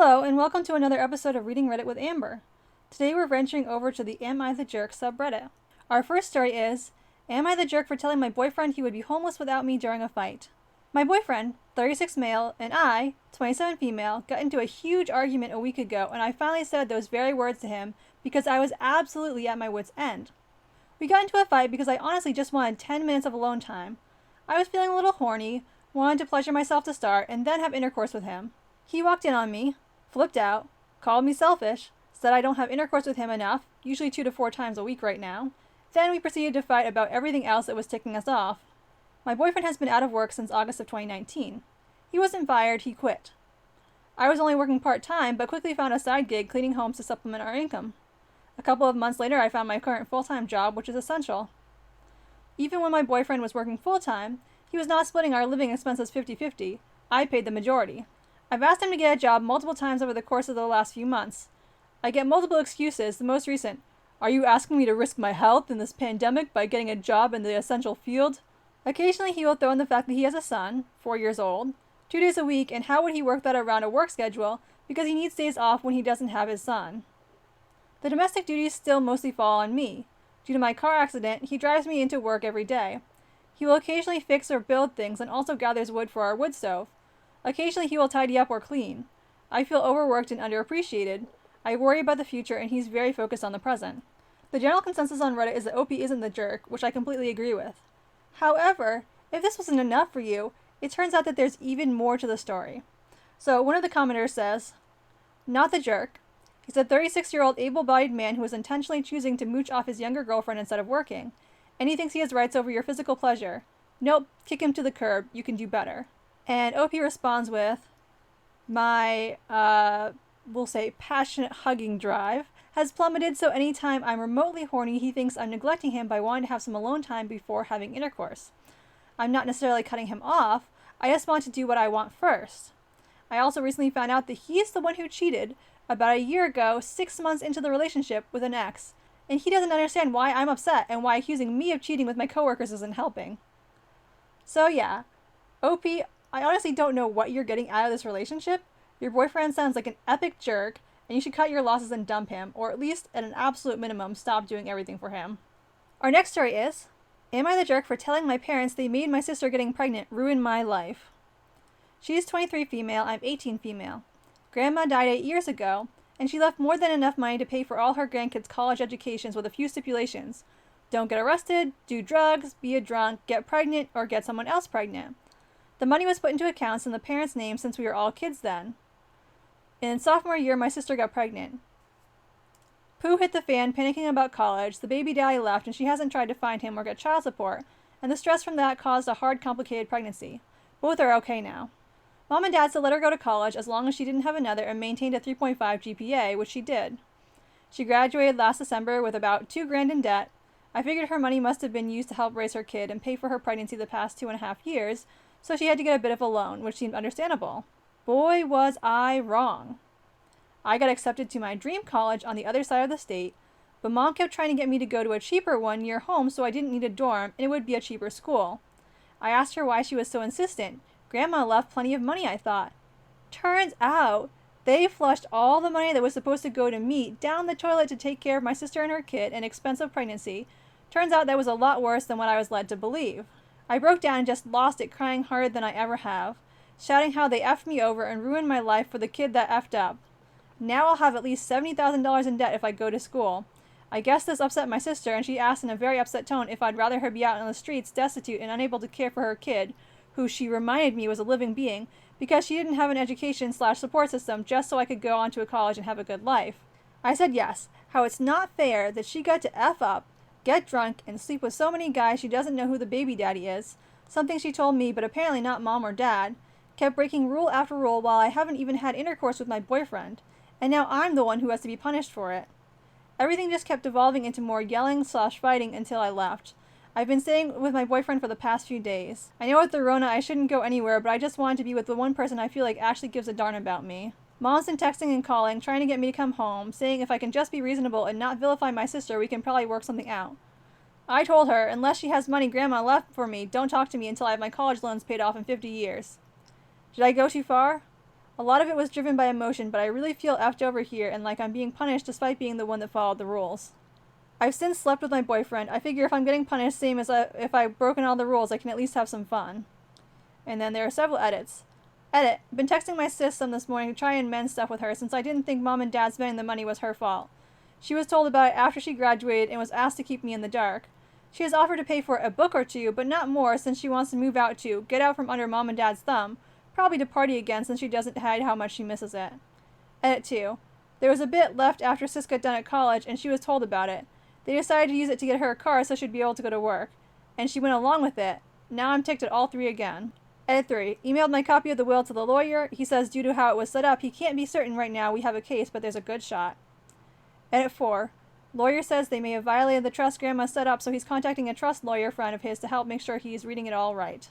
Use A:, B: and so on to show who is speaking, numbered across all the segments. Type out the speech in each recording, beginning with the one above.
A: Hello, and welcome to another episode of Reading Reddit with Amber. Today we're venturing over to the Am I the Jerk subreddit. Our first story is, Am I the jerk for telling my boyfriend he would be homeless without me during a fight? My boyfriend, 36 male, and I, 27 female, got into a huge argument a week ago, and I finally said those very words to him because I was absolutely at my wit's end. We got into a fight because I honestly just wanted 10 minutes of alone time. I was feeling a little horny, wanted to pleasure myself to start, and then have intercourse with him. He walked in on me, flipped out, called me selfish, said I don't have intercourse with him enough, usually 2 to 4 times a week right now. Then we proceeded to fight about everything else that was ticking us off. My boyfriend has been out of work since August of 2019. He wasn't fired, he quit. I was only working part-time, but quickly found a side gig cleaning homes to supplement our income. A couple of months later, I found my current full-time job, which is essential. Even when my boyfriend was working full-time, he was not splitting our living expenses 50-50. I paid the majority. I've asked him to get a job multiple times over the course of the last few months. I get multiple excuses, the most recent, "Are you asking me to risk my health in this pandemic by getting a job in the essential field?" Occasionally he will throw in the fact that he has a son, 4 years old, 2 days a week, and how would he work that around a work schedule because he needs days off when he doesn't have his son. The domestic duties still mostly fall on me. Due to my car accident, he drives me into work every day. He will occasionally fix or build things and also gathers wood for our wood stove. Occasionally he will tidy up or clean. I feel overworked and underappreciated. I worry about the future and he's very focused on the present. The general consensus on Reddit is that OP isn't the jerk, which I completely agree with. However, if this wasn't enough for you, it turns out that there's even more to the story. So one of the commenters says, "Not the jerk. He's a 36-year-old able-bodied man who is intentionally choosing to mooch off his younger girlfriend instead of working. And he thinks he has rights over your physical pleasure. Nope, kick him to the curb. You can do better." And OP responds with, "My, we'll say passionate hugging drive has plummeted, so anytime I'm remotely horny, he thinks I'm neglecting him by wanting to have some alone time before having intercourse. I'm not necessarily cutting him off, I just want to do what I want first. I also recently found out that he's the one who cheated about a year ago, 6 months into the relationship with an ex, and he doesn't understand why I'm upset and why accusing me of cheating with my coworkers isn't helping." So yeah, OP, I honestly don't know what you're getting out of this relationship. Your boyfriend sounds like an epic jerk, and you should cut your losses and dump him, or at least, at an absolute minimum, stop doing everything for him. Our next story is, Am I the jerk for telling my parents they made my sister getting pregnant ruin my life? She is 23 female, I'm 18 female. Grandma died 8 years ago, and she left more than enough money to pay for all her grandkids' college educations with a few stipulations. Don't get arrested, do drugs, be a drunk, get pregnant, or get someone else pregnant. The money was put into accounts in the parents' names since we were all kids then. In sophomore year, my sister got pregnant. Pooh hit the fan, panicking about college, the baby daddy left and she hasn't tried to find him or get child support, and the stress from that caused a hard, complicated pregnancy. Both are okay now. Mom and Dad still let her go to college as long as she didn't have another and maintained a 3.5 GPA, which she did. She graduated last December with about $2,000 in debt. I figured her money must have been used to help raise her kid and pay for her pregnancy the past 2.5 years, so she had to get a bit of a loan, which seemed understandable. Boy, was I wrong. I got accepted to my dream college on the other side of the state, but Mom kept trying to get me to go to a cheaper one near home so I didn't need a dorm and it would be a cheaper school. I asked her why she was so insistent. Grandma left plenty of money, I thought. Turns out, they flushed all the money that was supposed to go to me down the toilet to take care of my sister and her kid and expensive pregnancy. Turns out that was a lot worse than what I was led to believe. I broke down and just lost it, crying harder than I ever have, shouting how they effed me over and ruined my life for the kid that effed up. Now I'll have at least $70,000 in debt if I go to school. I guess this upset my sister, and she asked in a very upset tone if I'd rather her be out on the streets, destitute and unable to care for her kid, who she reminded me was a living being, because she didn't have an education/support system just so I could go on to a college and have a good life. I said yes, how it's not fair that she got to F up, get drunk, and sleep with so many guys she doesn't know who the baby daddy is, something she told me but apparently not Mom or Dad, kept breaking rule after rule while I haven't even had intercourse with my boyfriend, and now I'm the one who has to be punished for it. Everything just kept devolving into more yelling/fighting until I left. I've been staying with my boyfriend for the past few days. I know with the Rona I shouldn't go anywhere, but I just wanted to be with the one person I feel like actually gives a darn about me. Mom's been texting and calling, trying to get me to come home, saying if I can just be reasonable and not vilify my sister, we can probably work something out. I told her, unless she has money Grandma left for me, don't talk to me until I have my college loans paid off in 50 years. Did I go too far? A lot of it was driven by emotion, but I really feel effed over here and like I'm being punished despite being the one that followed the rules. I've since slept with my boyfriend. I figure if I'm getting punished, same as if I've broken all the rules, I can at least have some fun. And then there are several edits. Edit. Been texting my sis some this morning to try and mend stuff with her since I didn't think mom and dad spending the money was her fault. She was told about it after she graduated and was asked to keep me in the dark. She has offered to pay for a book or two, but not more since she wants to move out to get out from under mom and dad's thumb, probably to party again since she doesn't hide how much she misses it. Edit 2. There was a bit left after sis got done at college and she was told about it. They decided to use it to get her a car so she'd be able to go to work. And she went along with it. Now I'm ticked at all three again. Edit 3. Emailed my copy of the will to the lawyer. He says due to how it was set up, he can't be certain right now we have a case, but there's a good shot. Edit 4. Lawyer says they may have violated the trust grandma set up, so he's contacting a trust lawyer friend of his to help make sure he's reading it all right.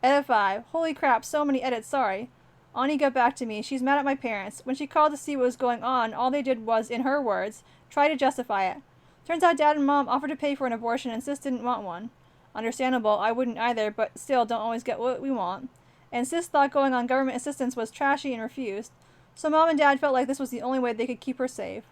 A: Edit 5. Holy crap, so many edits, sorry. Ani got back to me. She's mad at my parents. When she called to see what was going on, all they did was, in her words, try to justify it. Turns out dad and mom offered to pay for an abortion and sis didn't want one. Understandable, I wouldn't either, but still don't always get what we want. And sis thought going on government assistance was trashy and refused. So mom and dad felt like this was the only way they could keep her safe.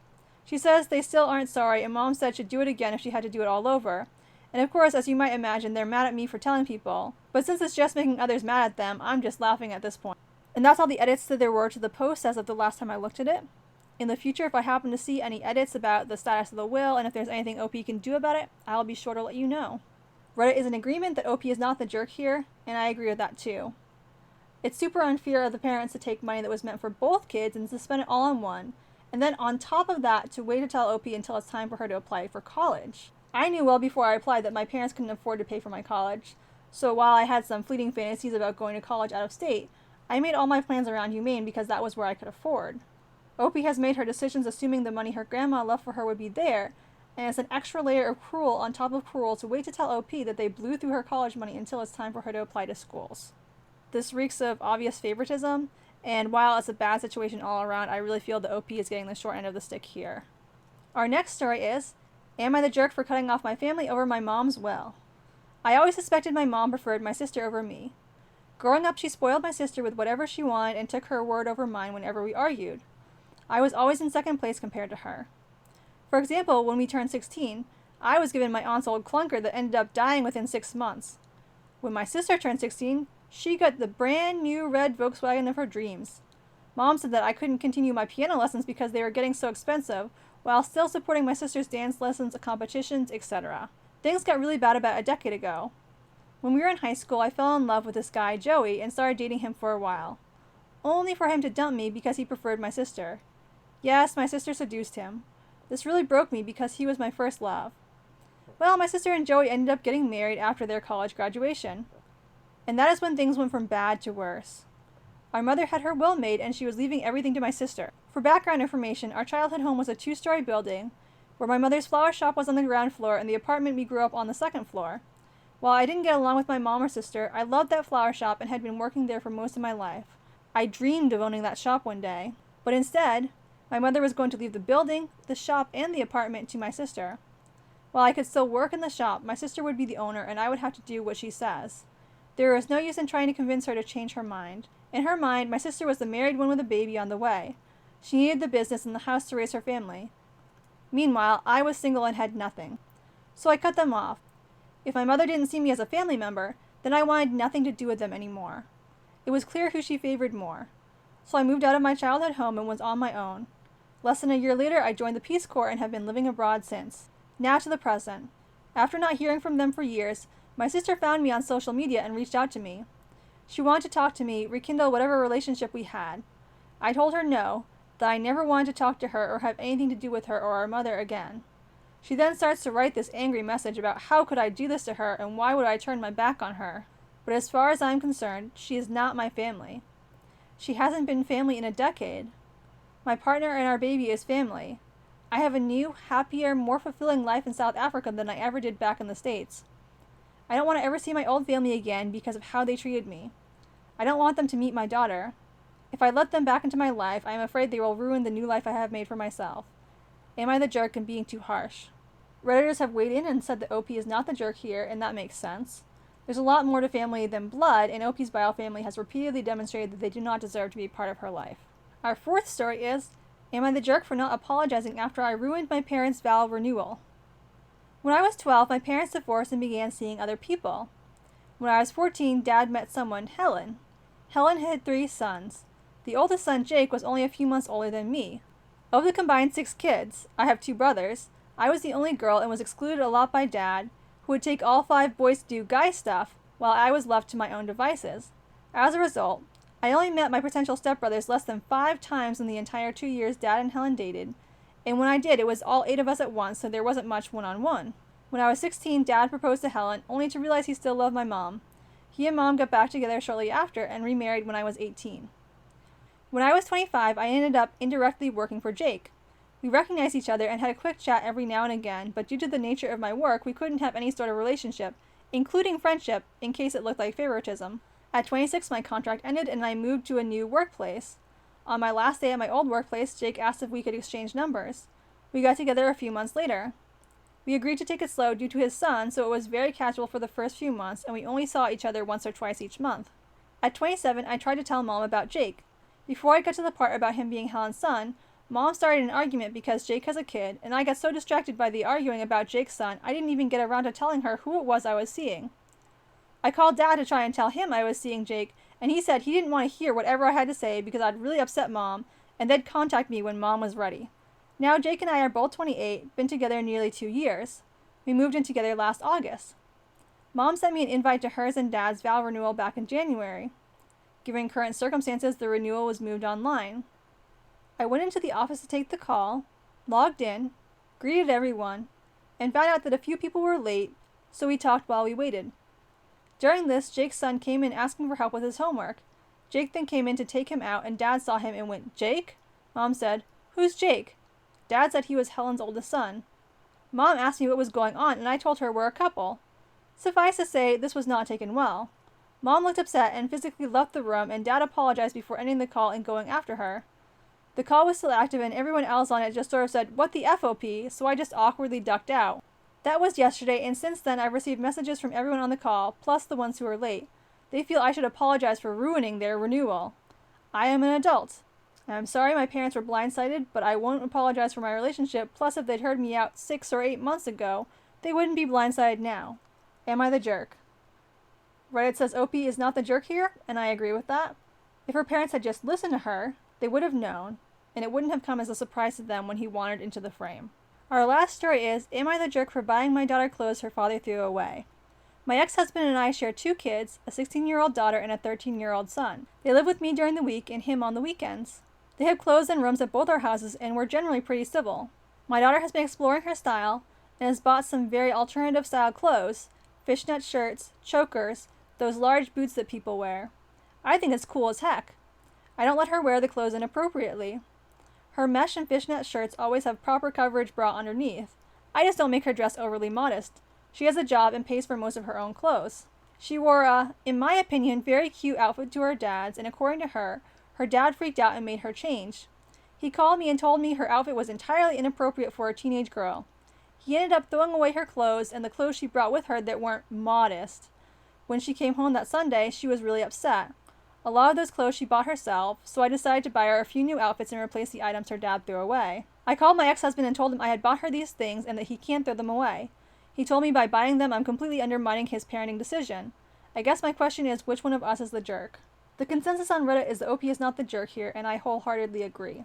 A: She says they still aren't sorry, and mom said she'd do it again if she had to do it all over. And of course, as you might imagine, they're mad at me for telling people. But since it's just making others mad at them, I'm just laughing at this point. And that's all the edits that there were to the post as of the last time I looked at it. In the future, if I happen to see any edits about the status of the will, and if there's anything OP can do about it, I'll be sure to let you know. Reddit is in agreement that OP is not the jerk here, and I agree with that too. It's super unfair of the parents to take money that was meant for both kids and to spend it all on one, and then on top of that, to wait to tell OP until it's time for her to apply for college. I knew well before I applied that my parents couldn't afford to pay for my college, so while I had some fleeting fantasies about going to college out of state, I made all my plans around Humane because that was where I could afford. OP has made her decisions assuming the money her grandma left for her would be there, and it's an extra layer of cruel on top of cruel to wait to tell OP that they blew through her college money until it's time for her to apply to schools. This reeks of obvious favoritism, and while it's a bad situation all around, I really feel that OP is getting the short end of the stick here. Our next story is, am I the jerk for cutting off my family over my mom's will? I always suspected my mom preferred my sister over me. Growing up, she spoiled my sister with whatever she wanted and took her word over mine whenever we argued. I was always in second place compared to her. For example, when we turned 16, I was given my aunt's old clunker that ended up dying within 6 months. When my sister turned 16, she got the brand new red Volkswagen of her dreams. Mom said that I couldn't continue my piano lessons because they were getting so expensive, while still supporting my sister's dance lessons, competitions, etc. Things got really bad about a decade ago. When we were in high school, I fell in love with this guy, Joey, and started dating him for a while. Only for him to dump me because he preferred my sister. Yes, my sister seduced him. This really broke me because he was my first love. Well, my sister and Joey ended up getting married after their college graduation. And that is when things went from bad to worse. Our mother had her will made and she was leaving everything to my sister. For background information, our childhood home was a 2-story building where my mother's flower shop was on the ground floor and the apartment we grew up on the 2nd floor. While I didn't get along with my mom or sister, I loved that flower shop and had been working there for most of my life. I dreamed of owning that shop one day. But instead, my mother was going to leave the building, the shop, and the apartment to my sister. While I could still work in the shop, my sister would be the owner and I would have to do what she says. There was no use in trying to convince her to change her mind. In her mind, my sister was the married one with a baby on the way. She needed the business and the house to raise her family. Meanwhile, I was single and had nothing. So I cut them off. If my mother didn't see me as a family member, then I wanted nothing to do with them anymore. It was clear who she favored more. So I moved out of my childhood home and was on my own. Less than a year later, I joined the Peace Corps and have been living abroad since. Now to the present. After not hearing from them for years, my sister found me on social media and reached out to me. She wanted to talk to me, rekindle whatever relationship we had. I told her no, that I never wanted to talk to her or have anything to do with her or our mother again. She then starts to write this angry message about how could I do this to her and why would I turn my back on her. But as far as I'm concerned, she is not my family. She hasn't been family in a decade. My partner and our baby is family. I have a new, happier, more fulfilling life in South Africa than I ever did back in the States. I don't want to ever see my old family again because of how they treated me. I don't want them to meet my daughter. If I let them back into my life, I am afraid they will ruin the new life I have made for myself. Am I the jerk and being too harsh? Redditors have weighed in and said that OP is not the jerk here, and that makes sense. There's a lot more to family than blood, and OP's bio family has repeatedly demonstrated that they do not deserve to be part of her life. Our fourth story is, am I the jerk for not apologizing after I ruined my parents' vow renewal? When I was 12, my parents divorced and began seeing other people. When I was 14, Dad met someone, Helen. Helen had 3 sons. The oldest son, Jake, was only a few months older than me. Of the combined 6 kids, I have 2 brothers, I was the only girl and was excluded a lot by Dad, who would take all 5 boys to do guy stuff, while I was left to my own devices. As a result, I only met my potential stepbrothers less than 5 times in the entire 2 years Dad and Helen dated, and when I did, it was all 8 of us at once, so there wasn't much one-on-one. When I was 16, Dad proposed to Helen, only to realize he still loved my mom. He and Mom got back together shortly after and remarried when I was 18. When I was 25, I ended up indirectly working for Jake. We recognized each other and had a quick chat every now and again, but due to the nature of my work, we couldn't have any sort of relationship, including friendship, in case it looked like favoritism. At 26, my contract ended and I moved to a new workplace. On my last day at my old workplace, Jake asked if we could exchange numbers. We got together a few months later. We agreed to take it slow due to his son, so it was very casual for the first few months, and we only saw each other once or twice each month. At 27, I tried to tell Mom about Jake. Before I got to the part about him being Helen's son, Mom started an argument because Jake has a kid, and I got so distracted by the arguing about Jake's son, I didn't even get around to telling her who it was I was seeing. I called Dad to try and tell him I was seeing Jake, and he said he didn't want to hear whatever I had to say because I'd really upset Mom, and they'd contact me when Mom was ready. Now Jake and I are both 28, been together nearly 2 years. We moved in together last August. Mom sent me an invite to hers and Dad's vow renewal back in January. Given current circumstances, the renewal was moved online. I went into the office to take the call, logged in, greeted everyone, and found out that a few people were late, so we talked while we waited. During this, Jake's son came in asking for help with his homework. Jake then came in to take him out, and Dad saw him and went, "Jake?" Mom said, "Who's Jake?" Dad said he was Helen's oldest son. Mom asked me what was going on, and I told her we're a couple. Suffice to say, this was not taken well. Mom looked upset and physically left the room, and Dad apologized before ending the call and going after her. The call was still active, and everyone else on it just sort of said, "What the FOP?" so I just awkwardly ducked out. That was yesterday, and since then I've received messages from everyone on the call, plus the ones who were late. They feel I should apologize for ruining their renewal. I am an adult. I'm sorry my parents were blindsided, but I won't apologize for my relationship, plus if they'd heard me out 6 or 8 months ago, they wouldn't be blindsided now. Am I the jerk? Reddit says OP is not the jerk here, and I agree with that. If her parents had just listened to her, they would have known, and it wouldn't have come as a surprise to them when he wandered into the frame. Our last story is, am I the jerk for buying my daughter clothes her father threw away? My ex-husband and I share 2 kids, a 16-year-old daughter and a 13-year-old son. They live with me during the week and him on the weekends. They have clothes and rooms at both our houses, and we're generally pretty civil. My daughter has been exploring her style, and has bought some very alternative style clothes, fishnet shirts, chokers, those large boots that people wear. I think it's cool as heck. I don't let her wear the clothes inappropriately. Her mesh and fishnet shirts always have proper coverage bra underneath. I just don't make her dress overly modest. She has a job and pays for most of her own clothes. She wore a, in my opinion, very cute outfit to her dad's, and according to her dad freaked out and made her change. He called me and told me her outfit was entirely inappropriate for a teenage girl. He ended up throwing away her clothes and the clothes she brought with her that weren't modest. When she came home that Sunday, she was really upset. A lot of those clothes she bought herself, so I decided to buy her a few new outfits and replace the items her dad threw away. I called my ex-husband and told him I had bought her these things and that he can't throw them away. He told me by buying them I'm completely undermining his parenting decision. I guess my question is, which one of us is the jerk? The consensus on Reddit is that OP is not the jerk here, and I wholeheartedly agree.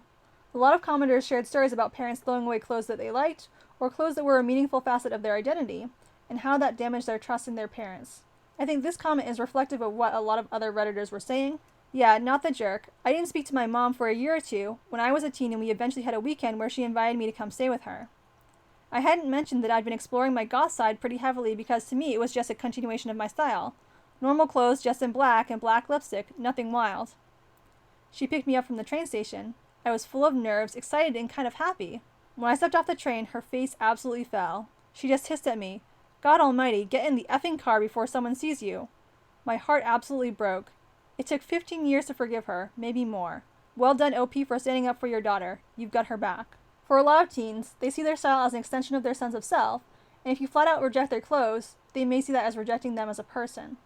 A: A lot of commenters shared stories about parents throwing away clothes that they liked, or clothes that were a meaningful facet of their identity, and how that damaged their trust in their parents. I think this comment is reflective of what a lot of other Redditors were saying. Yeah, not the jerk. I didn't speak to my mom for a year or 2, when I was a teen and we eventually had a weekend where she invited me to come stay with her. I hadn't mentioned that I'd been exploring my goth side pretty heavily because to me it was just a continuation of my style. Normal clothes just in black and black lipstick, nothing wild. She picked me up from the train station. I was full of nerves, excited and kind of happy. When I stepped off the train, her face absolutely fell. She just hissed at me, "God almighty, get in the effing car before someone sees you." My heart absolutely broke. It took 15 years to forgive her, maybe more. Well done, OP, for standing up for your daughter. You've got her back. For a lot of teens, they see their style as an extension of their sense of self, and if you flat out reject their clothes, they may see that as rejecting them as a person.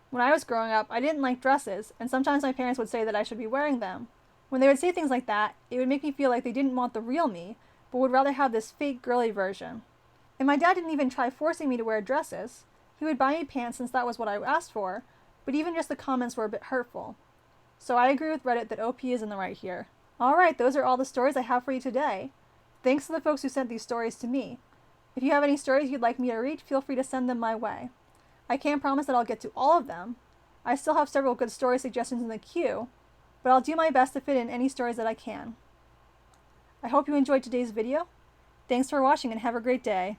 A: When I was growing up, I didn't like dresses, and sometimes my parents would say that I should be wearing them. When they would say things like that, it would make me feel like they didn't want the real me, but would rather have this fake girly version. And my dad didn't even try forcing me to wear dresses. He would buy me pants since that was what I asked for, but even just the comments were a bit hurtful. So I agree with Reddit that OP is in the right here. Alright, those are all the stories I have for you today. Thanks to the folks who sent these stories to me. If you have any stories you'd like me to read, feel free to send them my way. I can't promise that I'll get to all of them. I still have several good story suggestions in the queue, but I'll do my best to fit in any stories that I can. I hope you enjoyed today's video. Thanks for watching and have a great day.